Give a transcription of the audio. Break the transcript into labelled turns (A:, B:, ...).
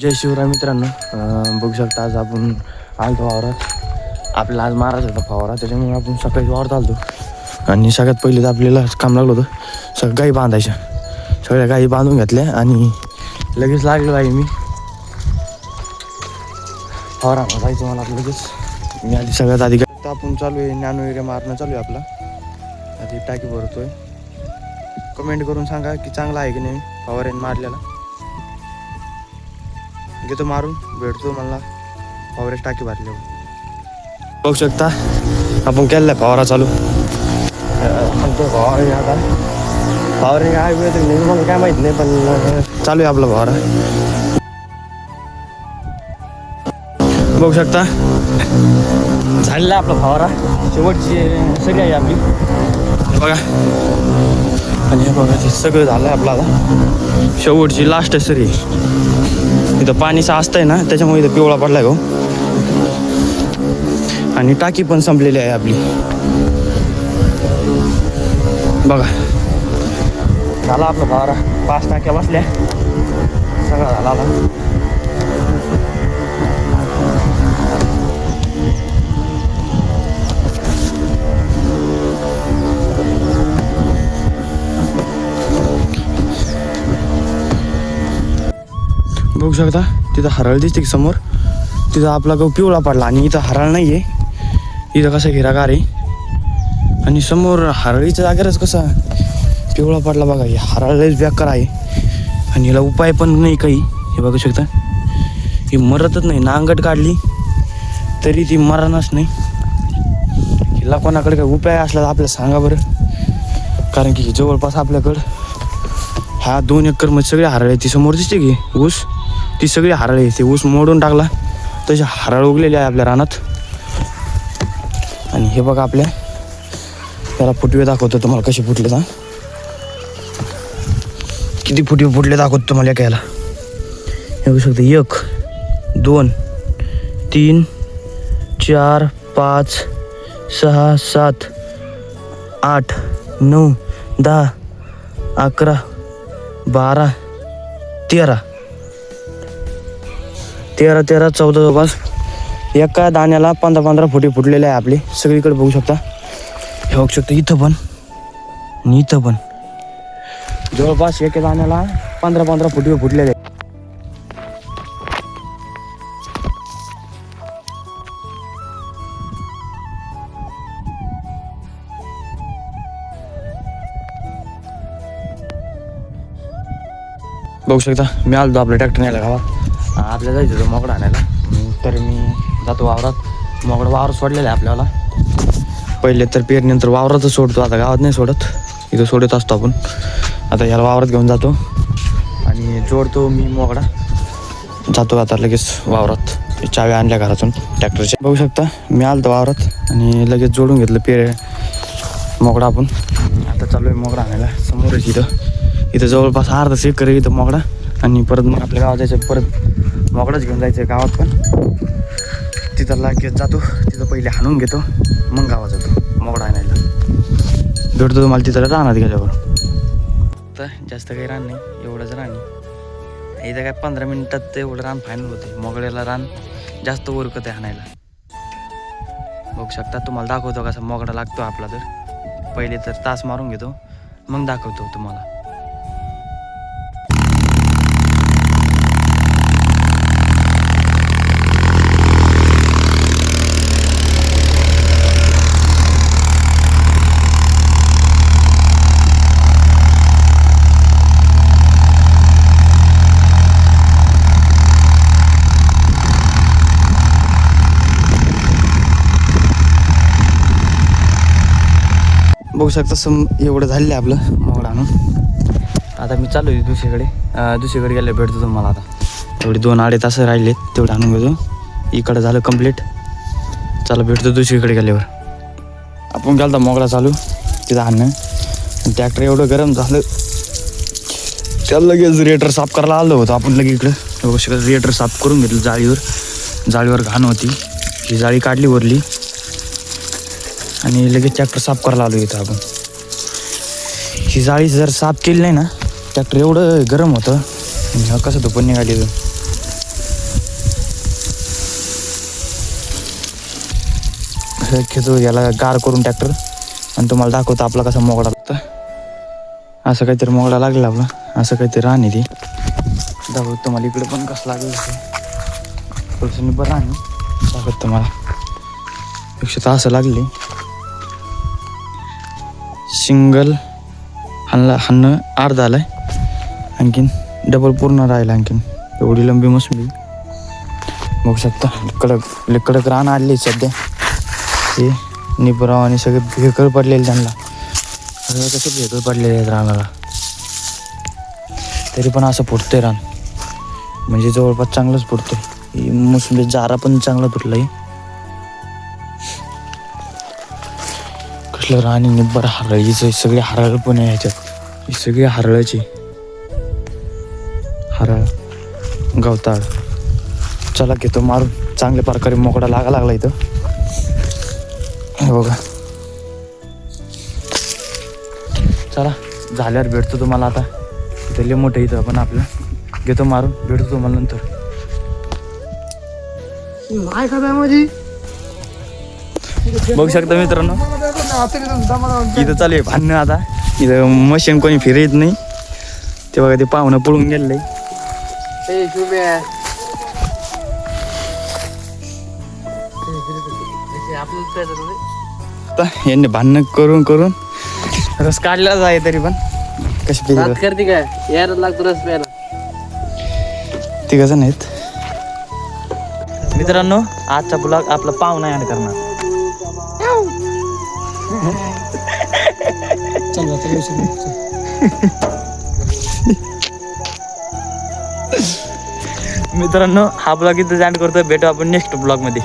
A: जय शिवराय मित्रांनो. बघू शकता आज आपण आलतो वावरात. आपल्याला आज मारायचा होता फवारा, त्याच्यामुळे आपण सकाळी वावरात आलतो. आणि सगळ्यात पहिले तर आपल्याला काम लागलं होतं सगळ्या गाई बांधायच्या. सगळ्या गाई बांधून घेतल्या आणि लगेच लागलो आहे मी फवारा जायचं मला लगेच. मी आधी सगळ्यात आधी तर आपण चालू आहे नॅनो एरिया मारणं चालू आहे आपला. आधी टाकी भरतोय. कमेंट करून सांगा की चांगला आहे की नाही फवाऱ्याने मारलेला. घेतो मारून, भेटतो मला फवाऱ्याची टाकी भरली. बघू शकता आपण केलेला आहे फवारा चालू. फवारे आता फवारे काय वेळ नाही मला काय माहीत नाही, पण चालू आहे आपला फवारा. बघू शकता झालेला आपला फवारा. शेवटची सगळी आहे आपली बघा. आणि हे बघा ते सगळं झालं आहे आपलं आता. शेवटची लास्ट सरी. इथं पाणीचं असतंय ना, त्याच्यामुळे इथं पिवळा पडलाय गो. आणि टाकी पण संपलेली आहे आपली बघा. झाला आपला फवारा. 5 टाक्या बसल्या, सगळा झाला आता. बघू शकता तिथं हरळ दिसते की समोर. तिथं आपला गहू पिवळा पडला आणि इथं हरळ नाही आहे. इथं कसं हिरागार आहे आणि समोर हरळीच्या जागेवरच कसा पिवळा पडला बघा. हे हरळ लयच बेकार आहे आणि याला उपाय पण नाही काही. हे बघू शकता ही मरतच नाही. नांगट काढली तरी ती मरणच नाही. हिला कोणाकडे काही उपाय असला तर आपल्याला सांगा बरं, कारण की जवळपास आपल्याकडं ह्या 2 एकरमध्ये सगळे हरळ आहे. ती समोर दिसते की ऊस, ती सगळी हरळ आहे. ते ऊस मोडून टाकला तसे हरळ उगलेले आहे आपल्या रानात. आणि हे बघा आपल्या त्याला फुटवे दाखवतो तुम्हाला कसे फुटले ना, किती फुटवे फुटले दाखवतो तुम्हाला एकाला. हे बघू शकता 1 2 3 4 5 6 7 8 9 10 11 12 13 14 जवळपास एका दाण्याला 15 फुटे फुटलेले आहे आपले सगळीकडे. बघू शकता हे बघू शकता इथं पण आणि इथं पण जवळपास एका दाण्याला 15 फुटे फुटलेले आहे. बघू शकता मी आलो आपल्या ट्रॅक्टर न्यायला गावात. आपल्याला जायचं होतं मोगडा आणायला, तर मी जातो वावरात. मोगडा वावर सोडलेला आहे आपल्याला. पहिले तर पेरणीनंतर वावरातच सोडतो, आता गावात नाही सोडत. इथं सोडत असतो आपण. आता ह्याला वावरात घेऊन जातो आणि जोडतो मी मोगडा. जातो आता लगेच वावरात. चाव्या आणल्या घरातून ट्रॅक्टरच्या. बघू शकता मी आलो वावरात आणि लगेच जोडून घेतलं मोगडा आपण. आता चालू आहे मोगडा आणायला. समोरच इथं जवळपास अर्धा एकर इथं मोगडा. आणि परत मग आपल्या गावात जायचं, परत मोगडाच घेऊन जायचं आहे गावात. पण तिथं लागेच जातो, तिथं पहिले हाणून घेतो, मग गावात जातो मोगडा आणायला. भेटतो तुम्हाला तिथं रानात गेल्यावर. तर जास्त काही रान नाही, एवढंच रान आहे इथं. काय 15 मिनिटात एवढं रान फायनल होते. मोगड्याला रान जास्त उरकत आहे हाणायला. बघू शकता तुम्हाला दाखवतो कसा मोगडा लागतो आपला. तर पहिले तर तास मारून घेतो, मग दाखवतो तुम्हाला. बघू शकता एवढं झालेलं आहे आपलं मोगडा आणून. आता मी चालू आहे दुसरीकडे गेले भेटतो तुम्हाला. आता तेवढे 2-2.5 तास राहिलेत, तेवढं आणून घेतो. इकडं झालं कंप्लीट. चला भेटतो दुसरीकडे गेल्यावर. आपण गेलो मोगडा चालू तिथं आणणं. ट्रॅक्टर एवढं गरम झालं त्याला लगेच रेटर साफ करायला आलो होतो आपण. लगे इकडं बघू शकता रेटर साफ करून घेतलं. जाळीवर घाण होती, ही जाळी काढली वरली आणि लगेच ट्रॅक्टर साफ करायला आलो इथं आपण. ही जाळी जर साफ केली नाही ना ट्रॅक्टर एवढं गरम होतं. कसं धुपण निघाली असं खेचू याला गार करून ट्रॅक्टर आणि तुम्हाला दाखवतो आपला कसा मोगडा लागतं. असं काहीतरी मोगडा लागला आपला, असं काहीतरी राहणे ती दाखवतो तुम्हाला. इकडे पण कसं लागलं थोडंसं बरं राहणे दाखवतो तुम्हाला. पेक्षा असं लागले सिंगल हाणं अर्धा आलाय, आणखीन डबल पूर्ण राहिला. आणखीन एवढी लंबी मोसंबी बघू शकता. कडक रान आले सध्या. हे निबराव आणि सगळे भेकळ पडलेले त्यांना, सगळं कसे भेकळ पडलेले आहेत रानाला. तरी पण असं फुटतंय रान, म्हणजे जवळपास चांगलंच फुटतंय. मोसंबी जारा पण चांगला फुटला आहे. कसलं रान निब्बर हरळीचं, सगळे हरळ पण आहे ह्याच्यात. ही सगळी हरळाची, हरळ गवताळ. चला घेतो मारून. चांगल्या प्रकारे मोकळा लागला इथं. हे बघा, चला झाल्यावर भेटतो तुम्हाला. आता इथं लय मोठं इथं पण आपलं घेतो मारून, भेटतो तुम्हाला नंतर. बघू शकता मित्रांनो, इथं चालू आहे भांडणं. आता इथं मशीन कोणी फिरत नाही. ते बघा, ते पाहुणं पळून गेलेलं आहे. यांनी भांडणं करून करून रस काढलाच आहे. तरी पण कशी करते काय यार, लागतो रस प्यायला. तिघ जण आहेत मित्रांनो. आजचा ब्लॉग आपला पाहुणा याड करणार. मित्रांनो हा ब्लॉग इथं एंड करतोय. भेटू आपण नेक्स्ट ब्लॉग मध्ये.